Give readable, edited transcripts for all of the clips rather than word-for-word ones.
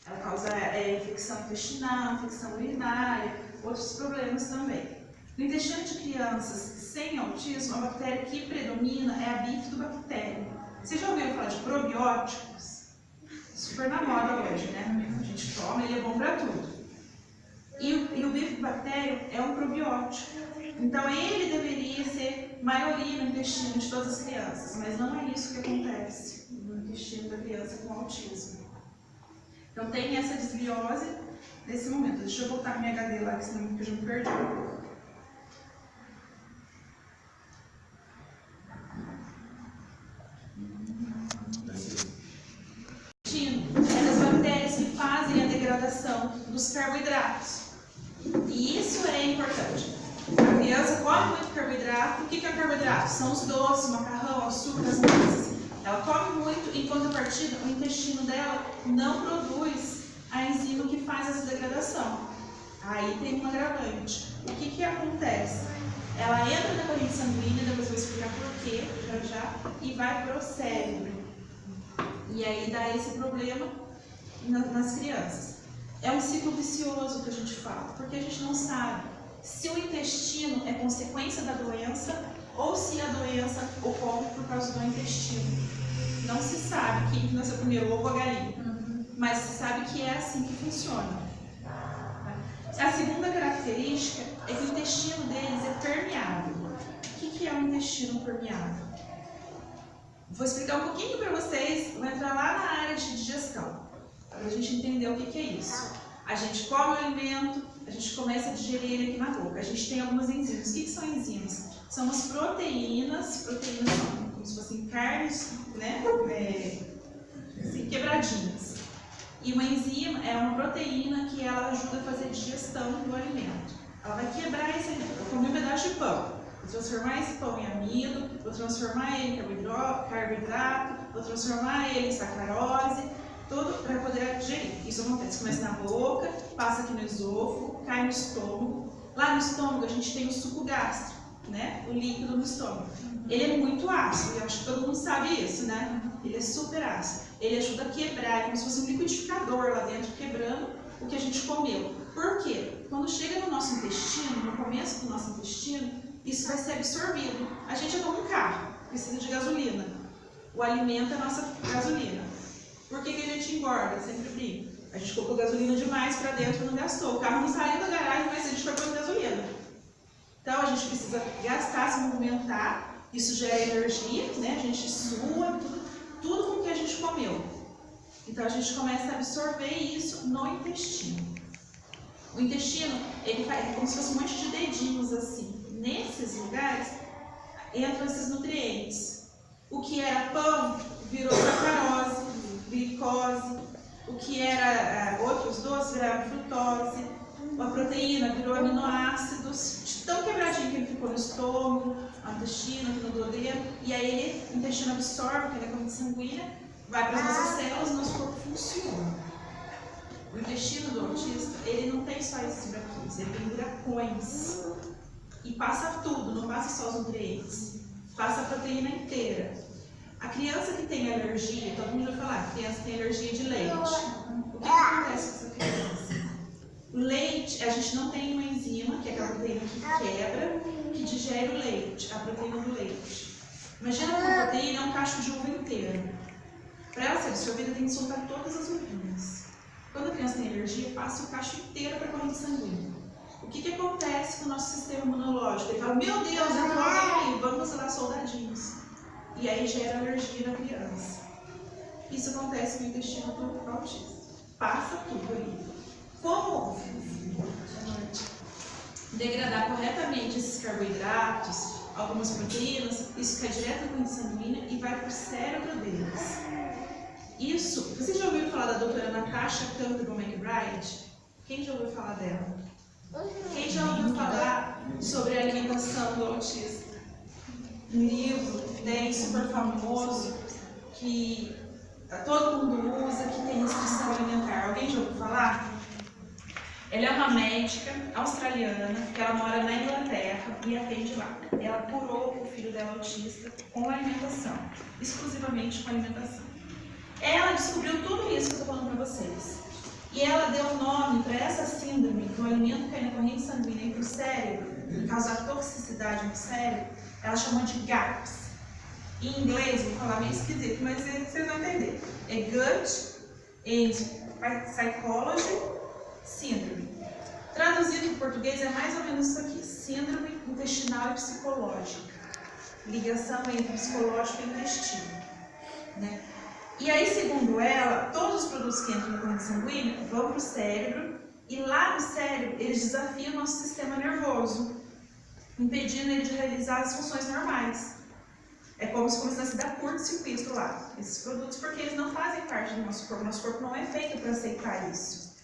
Ela causa infecção intestinal, infecção urinária, outros problemas também. No intestino de crianças sem autismo, a bactéria que predomina é a bifidobactéria. Você já ouviu falar de probióticos? Super na moda hoje, né? A gente toma, ele é bom para tudo. E o bifidobactério é um probiótico. Então ele deveria ser maioria no intestino de todas as crianças, mas não é isso que acontece no intestino da criança com autismo. Então tem essa desbiose nesse momento. Deixa eu voltar minha HD lá, que senão eu já me perdi um pouco. É das bactérias que fazem a degradação dos carboidratos. E isso é importante. A criança come muito carboidrato. O que é carboidrato? São os doces, o macarrão, o açúcar, as massas. Ela come muito, em contrapartida, o intestino dela não produz a enzima que faz essa degradação. Aí tem um agravante. O que acontece? Ela entra na corrente sanguínea, depois eu vou explicar porquê, já, e vai para o cérebro. E aí dá esse problema nas crianças. É um ciclo vicioso que a gente fala, porque a gente não sabe se o intestino é consequência da doença ou se a doença ocorre por causa do intestino. Não se sabe quem nasceu primeiro, o ovo ou a galinha, mas se sabe que é assim que funciona. A segunda característica é que o intestino deles é permeável. O que é um intestino permeável? Vou explicar um pouquinho para vocês, vou entrar lá na área de digestão, para a gente entender o que é isso. A gente come o alimento, a gente começa a digerir ele aqui na boca. A gente tem algumas enzimas. O que são enzimas? São as proteínas. Proteínas são como se fossem carnes, né? Assim, quebradinhas. E uma enzima é uma proteína que ela ajuda a fazer a digestão do alimento. Ela vai quebrar esse alimento. Eu comi um pedaço de pão. Vou transformar esse pão em amido, vou transformar ele em carboidrato, vou transformar ele em sacarose, tudo para poder digerir. Isso acontece, começa na boca, passa aqui no esôfago, cai no estômago. Lá no estômago a gente tem o suco gástrico, né? O líquido no estômago. Ele é muito ácido, eu acho que todo mundo sabe isso, né? Ele é super ácido. Ele ajuda a quebrar, é como se fosse um liquidificador lá dentro, quebrando o que a gente comeu. Por quê? Quando chega no nosso intestino, no começo do nosso intestino, isso vai ser absorvido. A gente é como um carro, precisa de gasolina. O alimento é a nossa gasolina. Por que a gente engorda? Sempre brinco. A gente colocou gasolina demais para dentro e não gastou. O carro não saiu da garagem, mas a gente foi pondo gasolina. Então a gente precisa gastar, se movimentar. Isso gera energia, né? A gente sua, tudo com o que a gente comeu. Então a gente começa a absorver isso no intestino. O intestino, ele faz como se fosse um monte de dedinhos assim. Nesses lugares entram esses nutrientes. O que era pão virou sacarose, glicose. O que era outros doces viraram frutose. A proteína virou aminoácidos. De tão quebradinho que ele ficou no estômago, no intestino, aqui no duodeno. E aí o intestino absorve, que é a corrente sanguínea, vai para as nossas células e o nosso corpo funciona. O intestino do autista, ele não tem só esses buraquinhos, ele tem buracões. E passa tudo, não passa só os nutrientes. Passa a proteína inteira. A criança que tem alergia, todo mundo vai falar, a criança tem alergia de leite. O que acontece com essa criança? O leite, a gente não tem uma enzima, que é aquela proteína que quebra, que digere o leite, a proteína do leite. Imagina que uma proteína é um cacho de uva inteiro. Para ela ser absorvida, tem que soltar todas as uvinhas. Quando a criança tem alergia, passa o cacho inteiro para a corrente sanguínea. O que acontece com o nosso sistema imunológico? Ele fala, meu Deus, entrou alguém aí, vamos lá, soldadinhos. E aí gera alergia na criança. Isso acontece no intestino do autista. Passa tudo ali. Como degradar corretamente esses carboidratos, algumas proteínas, isso cai direto na corrente sanguínea e vai para o cérebro deles. Isso, vocês já ouviram falar da doutora Natasha Campbell McBride? Quem já ouviu falar dela? Quem já ouviu falar sobre a alimentação do autista? Um livro que tem super famoso, que todo mundo usa, que tem restrição alimentar. Alguém já ouviu falar? Ela é uma médica australiana, que ela mora na Inglaterra e atende lá. Ela curou o filho dela autista com alimentação, exclusivamente com alimentação. Ela descobriu tudo isso que eu estou falando para vocês. para essa síndrome do alimento cair na corrente sanguínea para o cérebro e causar toxicidade no cérebro, ela chamou de GAPS. Em inglês, vou falar meio esquisito, mas vocês vão entender. É Gut and Psychology Syndrome. Traduzido em português é mais ou menos isso aqui: síndrome intestinal e psicológica. Ligação entre psicológico e intestino, né? E aí, segundo ela, todos os produtos que entram na corrente sanguínea vão para o cérebro e lá no cérebro eles desafiam o nosso sistema nervoso, impedindo ele de realizar as funções normais. É como se começasse a dar curto-circuito lá, esses produtos, porque eles não fazem parte do nosso corpo. Nosso corpo não é feito para aceitar isso.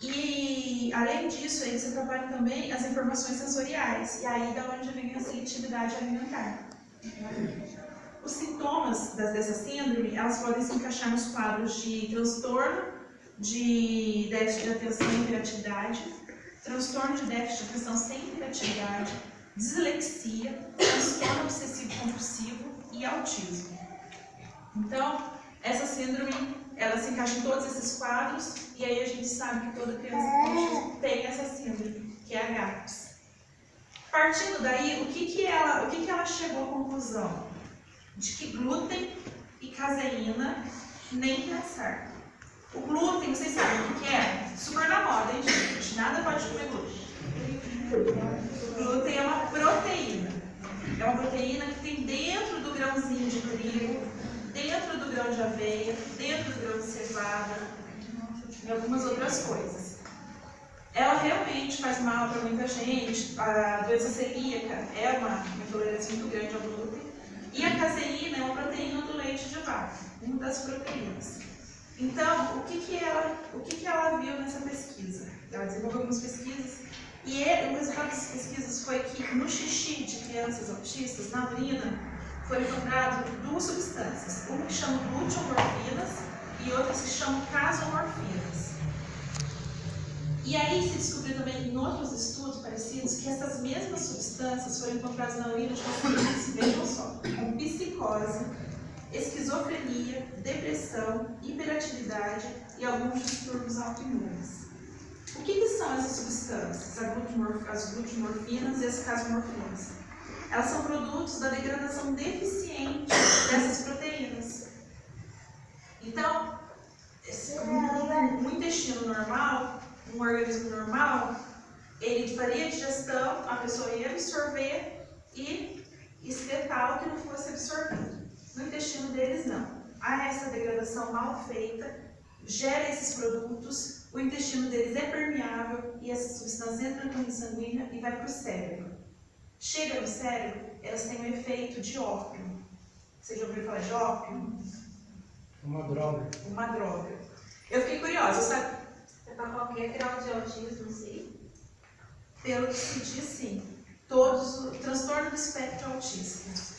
E, além disso, eles trabalham também as informações sensoriais, e aí da onde vem a seletividade alimentar. Os sintomas dessa síndrome, elas podem se encaixar nos quadros de transtorno de déficit de atenção e hiperatividade, transtorno de déficit de atenção sem hiperatividade, dislexia, transtorno obsessivo-compulsivo e autismo. Então, essa síndrome, ela se encaixa em todos esses quadros, e aí a gente sabe que toda criança com autismo tem essa síndrome, que é a GAPS. Partindo daí, o que ela chegou à conclusão? De que glúten e caseína nem pensar. O glúten, vocês sabem o que é? Super na moda, hein, gente? Nada pode comer glúten. O glúten é uma proteína. É uma proteína que tem dentro do grãozinho de trigo, dentro do grão de aveia, dentro do grão de cevada e algumas outras coisas. Ela realmente faz mal para muita gente. A doença celíaca é uma intolerância muito grande ao glúten. E a caseína é uma proteína do leite de vaca, uma das proteínas. Então, o que ela viu nessa pesquisa? Ela desenvolveu algumas pesquisas e o resultado dessas pesquisas foi que no xixi de crianças autistas, na urina, foram encontradas duas substâncias, uma que chama gluteomorfinas e outra que se chama casomorfinas. E aí se descobriu também em outros estudos parecidos que essas mesmas substâncias foram encontradas na urina de pacientes, vejam só, com psicose, esquizofrenia, depressão, hiperatividade e alguns distúrbios autoimunes. O que são essas substâncias, as gluteomorfinas e as casomorfinas? Elas são produtos da degradação deficiente dessas proteínas. Então, um intestino normal, um organismo normal, ele faria a digestão, a pessoa ia absorver e excretar o que não fosse absorvido. No intestino deles, não. Há essa degradação mal feita, gera esses produtos, o intestino deles é permeável e essas substâncias entram na corrente sanguínea e vai para o cérebro. Chega no cérebro, elas têm um efeito de ópio. Vocês já ouviram falar de ópio? Uma droga. Uma droga. Eu fiquei curiosa, sabe? É para qualquer grau de autismo, sim? Pelo que se diz, sim. Todos o transtorno do espectro autista.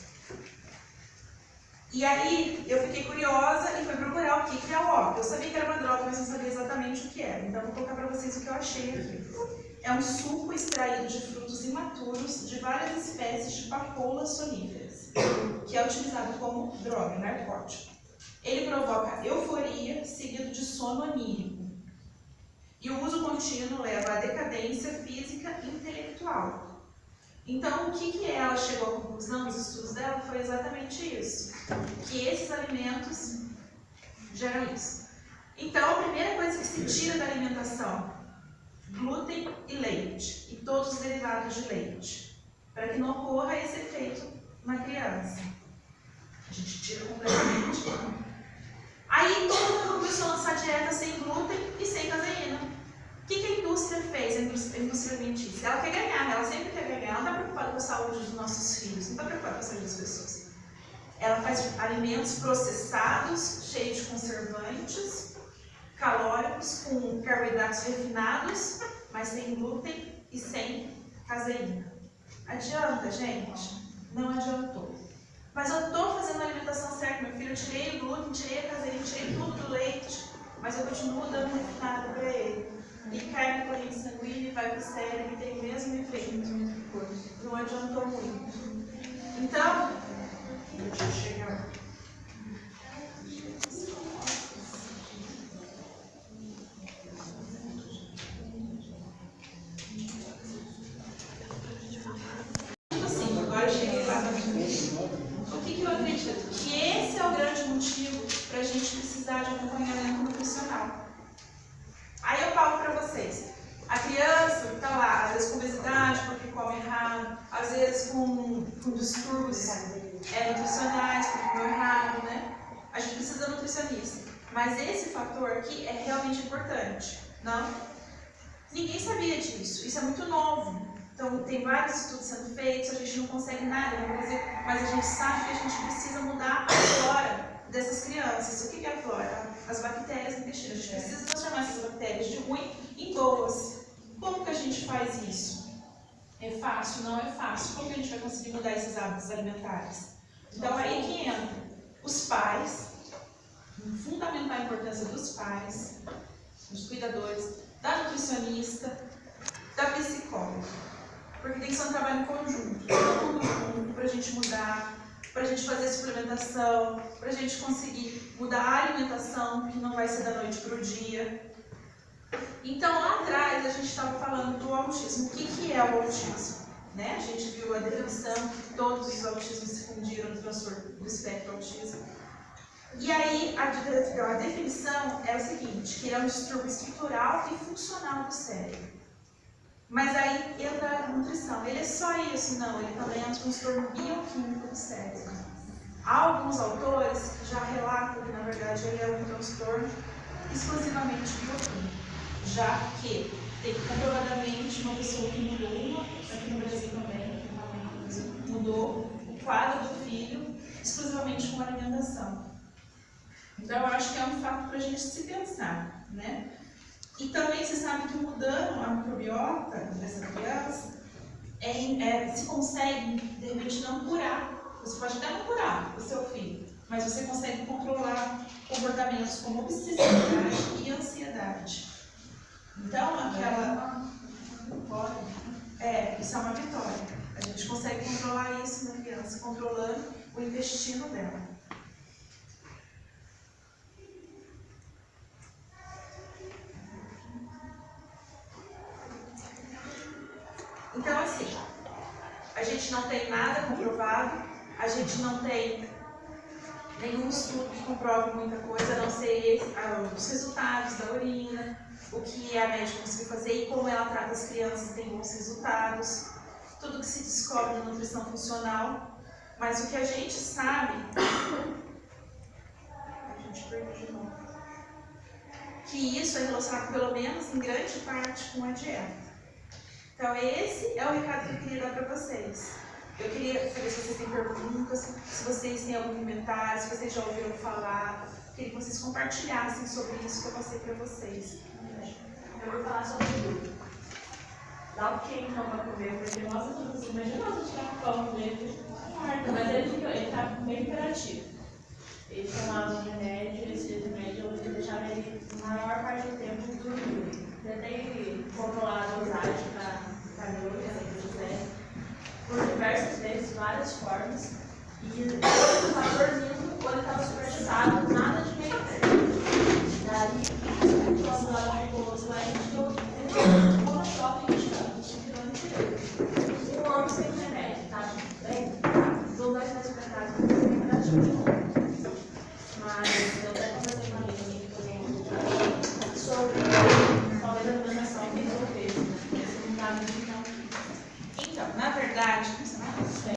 E aí, eu fiquei curiosa e fui procurar o que é o ópio. Eu sabia que era uma droga, mas não sabia exatamente o que era. Então, vou colocar para vocês o que eu achei aqui. É um suco extraído de frutos imaturos de várias espécies de papoulas soníferas, que é utilizado como droga, narcótico. Ele provoca euforia, seguido de sono onírico. E o uso contínuo leva à decadência física e intelectual. Então, o que ela chegou à conclusão nos estudos dela foi exatamente isso, que esses alimentos geram isso. Então, a primeira coisa que se tira da alimentação, glúten e leite, e todos os derivados de leite, para que não ocorra esse efeito na criança. A gente tira completamente. Aí, todo mundo começou a lançar dieta sem glúten e sem caseína. O que a indústria fez, a indústria alimentícia? Ela quer ganhar, ela sempre quer ganhar, ela não está preocupada com a saúde dos nossos filhos, não está preocupada com a saúde das pessoas. Ela faz alimentos processados, cheios de conservantes, calóricos, com carboidratos refinados, mas sem glúten e sem caseína. Adianta, gente? Não adiantou. Mas eu estou fazendo a alimentação certa, meu filho, eu tirei o glúten, tirei a caseína, tirei tudo do leite, mas eu continuo dando refinado para ele. E cai na corrente sanguínea e vai para o cérebro e tem o mesmo efeito. Não adiantou muito. Então, deixa eu chegar. acompanhamento nutricional. Aí eu falo para vocês, a criança está lá, às vezes com obesidade, porque come errado, às vezes com distúrbios nutricionais, porque come errado, né? A gente precisa de nutricionista. Mas esse fator aqui é realmente importante, não? Ninguém sabia disso, isso é muito novo. Então, tem vários estudos sendo feitos, a gente não consegue nada, mas a gente sabe que a gente precisa mudar a flora dessas crianças. O que é a flora? As bactérias intestinas. A gente precisa transformar essas bactérias de ruim em boas. Como que a gente faz isso? É fácil? Não é fácil. Como que a gente vai conseguir mudar esses hábitos alimentares? Então, aí que entra os pais, fundamental a importância dos pais, dos cuidadores, da nutricionista, da psicóloga. Porque tem que ser um trabalho em conjunto, todo mundo junto, para a gente mudar, para a gente fazer suplementação, para a gente conseguir mudar a alimentação, que não vai ser da noite para o dia. Então, lá atrás, a gente estava falando do autismo. O que é o autismo? Né? A gente viu a definição, que todos os autismos se fundiram no transtorno do espectro autismo. E aí, a definição é o seguinte, que ele é um distúrbio estrutural e funcional do cérebro. Mas aí entra a nutrição. Ele é só isso? Não, ele também é um transtorno bioquímico do cérebro. Há alguns autores que já relatam que, na verdade, ele é um transtorno exclusivamente bioquímico, já que tem comprovadamente uma pessoa que mudou, aqui no Brasil também, mudou o quadro do filho exclusivamente com alimentação. Então, eu acho que é um fato para a gente se pensar, né? E também você sabe que mudando a microbiota dessa criança, se consegue, de repente, não curar. Você pode até não curar o seu filho, mas você consegue controlar comportamentos como obsessividade e ansiedade. Então, isso é uma vitória. A gente consegue controlar isso na criança, controlando o intestino dela. Então, assim, a gente não tem nada comprovado, a gente não tem nenhum estudo que comprove muita coisa, a não ser os resultados da urina, o que a médica conseguiu fazer e como ela trata as crianças tem bons resultados, tudo que se descobre na nutrição funcional, mas o que a gente sabe, que isso é relacionado pelo menos em grande parte com a dieta. Então, esse é o recado que eu queria dar para vocês. Eu queria saber se vocês têm perguntas, se vocês têm algum comentário, se vocês já ouviram falar. Queria que vocês compartilhassem sobre isso que eu passei para vocês. Eu vou falar sobre tudo. Dá o que então para comer, porque nossa, tudo assim, imagina nós tirar pão dele, mas ele tá bem imperativo. Ele tomava um remédio, esse remédio eu deixava ele a maior parte do tempo dormindo. Tentei controlar a dosagem para neuro, se quiser, por diversas vezes, várias formas. E ele estava dormindo quando ele estava super agitado, nada de meio tempo. Daí, quando ela ficou lá, a gente deu uma shopping de um homem sem remédio, tá? Bem, não vai mais para casa, porque tem imperativo de novo. Mas eu até conversei com a amiga minha que eu sobre talvez a alimentação que resolvesse. Esse não dá muito. Então, na verdade,